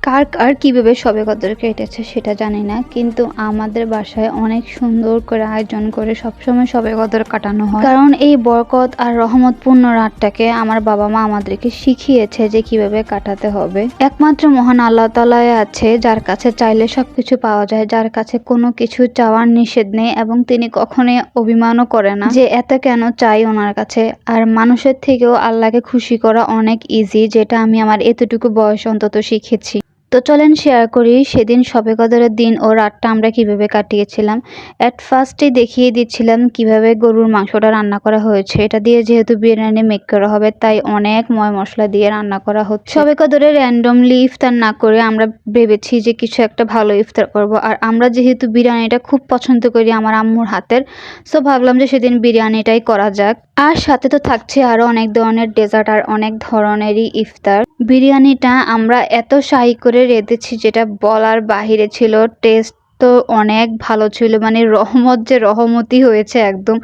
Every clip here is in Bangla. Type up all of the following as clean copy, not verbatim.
কার কার কিভাবে শবে কদর কেটেছে সেটা জানি না, কিন্তু আমাদের বাসায় অনেক সুন্দর করে আয়োজন করে সবসময় শবে কদর কাটানো হয়। কারণ এই বরকত আর রহমতপূর্ণ রাতটাকে আমার বাবা মা আমাদেরকে শিখিয়েছে যে কিভাবে কাটাতে হবে। একমাত্র মহান আল্লাহ তাআলাই আছে যার কাছে চাইলে সবকিছু পাওয়া যায়, যার কাছে কোনো কিছু চাওয়ার নিষেধ নেই এবং তিনি কখনোই অভিমানও করে না যে এত কেন চাই ওনার কাছে। আর মানুষের থেকেও আল্লাহকে খুশি করা অনেক ইজি, যেটা আমি আমার এতটুকু বয়স অন্তত শিখেছি। তো চলেন শেয়ার করি সেদিন শবে কদরের দিন ও রাতটা আমরা কিভাবে কাটিয়েছিলাম। অ্যাট ফার্স্টে দেখিয়ে দিচ্ছিলাম কিভাবে গরুর মাংসটা রান্না করা হয়েছে। এটা দিয়ে যেহেতু বিরিয়ানি মেক করা হবে তাই অনেক ময় মশলা দিয়ে রান্না করা হচ্ছে। শবে কদরে র্যান্ডমলি ইফতার না করে আমরা ভেবেছি যে কিছু একটা ভালো ইফতার করব। আর আমরা যেহেতু বিরিয়ানিটা খুব পছন্দ করি আমার আম্মুর হাতের, সো ভাবলাম যে সেদিন বিরিয়ানিটাই করা যাক। আর সাথে তো থাকছে আরো অনেক ধরনের ডেজার্ট আর অনেক ধরনেরই ইফতার। বিরিয়ানিটা আমরা এত শাহি করে রেঁধেছি যেটা বলার বাহিরে ছিল। টেস্ট তো অনেক ভালো ছিল, মানে রহমত যে রহমতি হয়েছে একদম,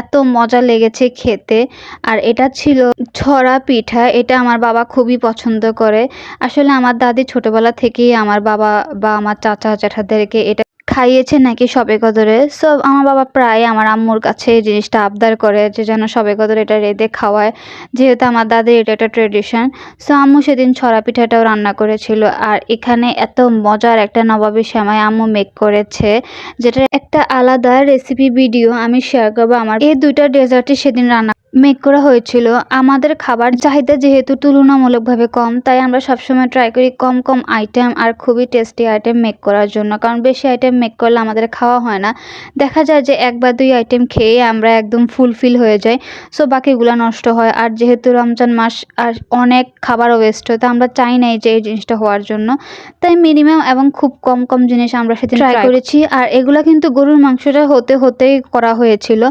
এত মজা লেগেছে খেতে। আর এটা ছিল ছড়া পিঠা, এটা আমার বাবা খুবই পছন্দ করে। আসলে আমার দাদি ছোটবেলা থেকেই আমার বাবা বা আমার চাচা জ্যাঠাদেরকে এটা খাইয়েছে নাকি শবে কদরে। সো আমার বাবা প্রায় আমার আম্মুর কাছে এই জিনিসটা আবদার করে যে যেন শবে কদরে এটা রেঁধে খাওয়ায়, যেহেতু আমার দাদির এটা একটা ট্রেডিশন। সো আম্মু সেদিন ছড়া পিঠাটাও রান্না করেছিল। আর এখানে এত মজার একটা নবাবী সেমাই আম্মু মেক করেছে, যেটা একটা আলাদা রেসিপি ভিডিও আমি শেয়ার করবো। আমার এই দুইটা ডেজার্টই সেদিন রান্না মেক করা হয়েছিল। আমাদের খাবার চাহিদা যেহেতু তুলনামূলকভাবে কম, তাই আমরা সবসময় ট্রাই করি কম কম আইটেম আর খুবই টেস্টি আইটেম মেক করার জন্য, কারণ বেশি আইটেম মেক করলে আমাদের খাওয়া হয় না। দেখা যায় যে এক বা দুই আইটেম খেয়ে আমরা একদম ফুলফিল হয়ে যাই, সো বাকিগুলো নষ্ট হয়। আর যেহেতু রমজান মাস আর অনেক খাবারও ওয়েস্ট হয়, তো আমরা চাই নাই যে এই জিনিসটা হওয়ার জন্য, তাই মিনিমাম এবং খুব কম কম জিনিস আমরা সেদিন ট্রাই করেছি। আর এগুলা কিন্তু গরুর মাংসটা হতেই করা হয়েছিল।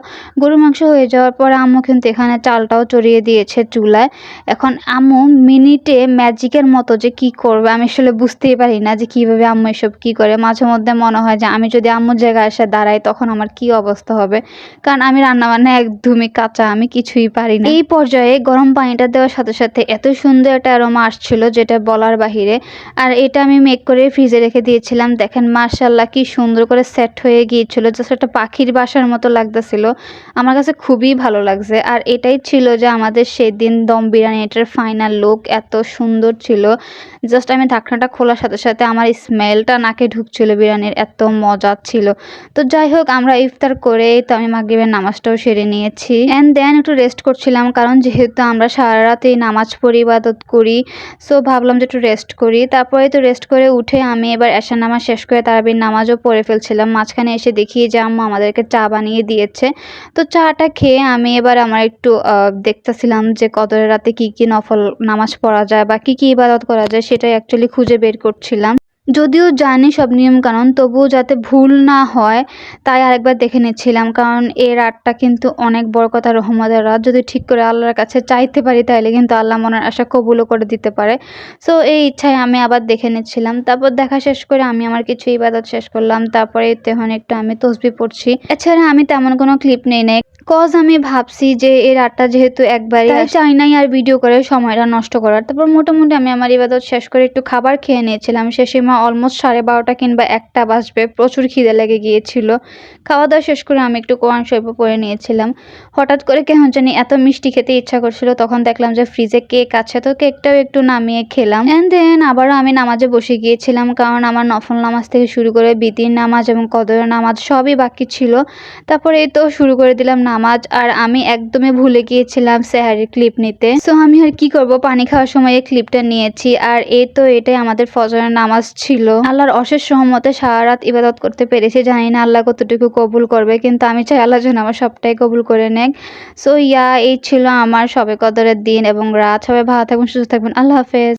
গরুর মাংস হয়ে যাওয়ার পরে আম্মু কিন্তু এখানে চালটাও চড়িয়ে দিয়েছে চুলায়। এখন আম্মু মিনিটে ম্যাজিকের মতো যে কি করবে আমি আসলে বুঝতেই পারি না যে কিভাবে আম্মু এসব কি করে। মাঝে মধ্যে মনে হয় যে আমি যদি আম্মুর জায়গায় এসে দাঁড়াই তখন আমার কি অবস্থা হবে, কারণ আমি রান্নাবান্না একদমই কাঁচা, আমি কিছুই পারি না। এই পর্যায়ে গরম পানিটা দেওয়ার সাথে সাথে এত সুন্দর একটা অ্যারোমা আসছিল যেটা বলার বাহিরে। আর এটা আমি মেক করে ফ্রিজে রেখে দিয়েছিলাম। দেখেন মাশাআল্লাহ কি সুন্দর করে সেট হয়ে গিয়েছিল, জাস্ট একটা পাখির বাসার মতো লাগতেছিল। আমার কাছে খুবই ভালো লাগছে। আর এটাই ছিল যে আমাদের সেদিন দম বিরিয়ানিটার ফাইনাল লুক। এত সুন্দর ছিল, জাস্ট আমি ঢাকনাটা খোলার সাথে সাথে আমার স্মেলটা নাকে ঢুকছিল বিরিয়ানির, এত মজা ছিল। তো যাই হোক, আমরা ইফতার করে তো আমি মাগরিবের নামাজটাও সেরে নিয়েছি। অ্যান্ড দেন একটু রেস্ট করছিলাম, কারণ যেহেতু আমরা সারা রাতেই নামাজ পড়ি, ইবাদত করি, সো ভাবলাম যে একটু রেস্ট করি। তারপরে তো রেস্ট করে উঠে আমি এবার এশার নামাজ শেষ করে তারাবির নামাজও পড়ে ফেলছিলাম। মাঝখানে এসে দেখি যে আম্মু আমাদেরকে চা বানিয়ে দিয়েছে। তো চাটা খেয়ে আমি এবার আমার একটু দেখতেছিলাম যে কদরের রাতে কি কি নফল নামাজ পড়া যায় বা কি কি ইবাদত করা যায়, সেটাই অ্যাকচুয়ালি খুঁজে বের করছিলাম। যদিও জানি সব নিয়ম কানুন, তবুও যাতে ভুল না হয় তাই আরেকবার দেখে নিচ্ছিলাম, কারণ এই রাতটা কিন্তু অনেক বরকত আর রহমতের রাত। যদি ঠিক করে আল্লাহর কাছে চাইতে পারি তাহলে কিন্তু আল্লাহ মনের আশা কবুলও করে দিতে পারে। সো এই ইচ্ছায় আমি আবার দেখে নিচ্ছিলাম। তারপর দেখা শেষ করে আমি আমার কিছু ইবাদত শেষ করলাম। তারপরে তখন একটু আমি তসবিহ পড়ছি। এছাড়া আমি তেমন কোনো ক্লিপ নেই নাই, কজ আমি ভাবছি যে এই রাতটা যেহেতু একবারই, তাই চাই নাই আর ভিডিও করে সময়টা নষ্ট করার। তারপর মোটামুটি আমি আমার ইবাদত শেষ করে একটু খাবার খেয়ে নিয়েছিলাম। সে সময় অলমোস্ট 12:30 কিংবা 1টা বাজবে, প্রচুর খিদে লেগে গিয়েছিল। খাওয়া দাওয়া শেষ করে আমি একটু কোরআন শরীফ পড়ে নিয়েছিলাম। হঠাৎ করে কেমন জানি এত মিষ্টি খেতে ইচ্ছা করছিল, তখন দেখলাম যে ফ্রিজে কেক আছে, তো কেকটাও একটু নামিয়ে খেলাম। অ্যান্ড দেন আবারও আমি নামাজে বসে গিয়েছিলাম, কারণ আমার নফল নামাজ থেকে শুরু করে বিতির নামাজ এবং কদরের নামাজ সবই বাকি ছিল। তারপরে এই তো শুরু করে দিলাম নামাজ। আর আমি একদমই ভুলে গিয়েছিলাম সেহারির ক্লিপ নিতে। সো আমি আর কি করব, পানি খাওয়ার সময় এই ক্লিপটা নিয়েছি। আর এই তো এটাই আমাদের ফজরের নামাজ ছিল। আল্লাহর অশেষ রহমতে সারা রাত ইবাদত করতে পেরেছি। জানি না আল্লাহ কতটুকু কবুল করবে, কিন্তু আমি চাই আল্লাহ যেন আমার সবটাই কবুল করে নেক। সো এই ছিল আমার শবে কদরের দিন এবং রাত। সবাই ভালো থাকবেন, সুস্থ থাকবেন। আল্লাহ হাফেজ।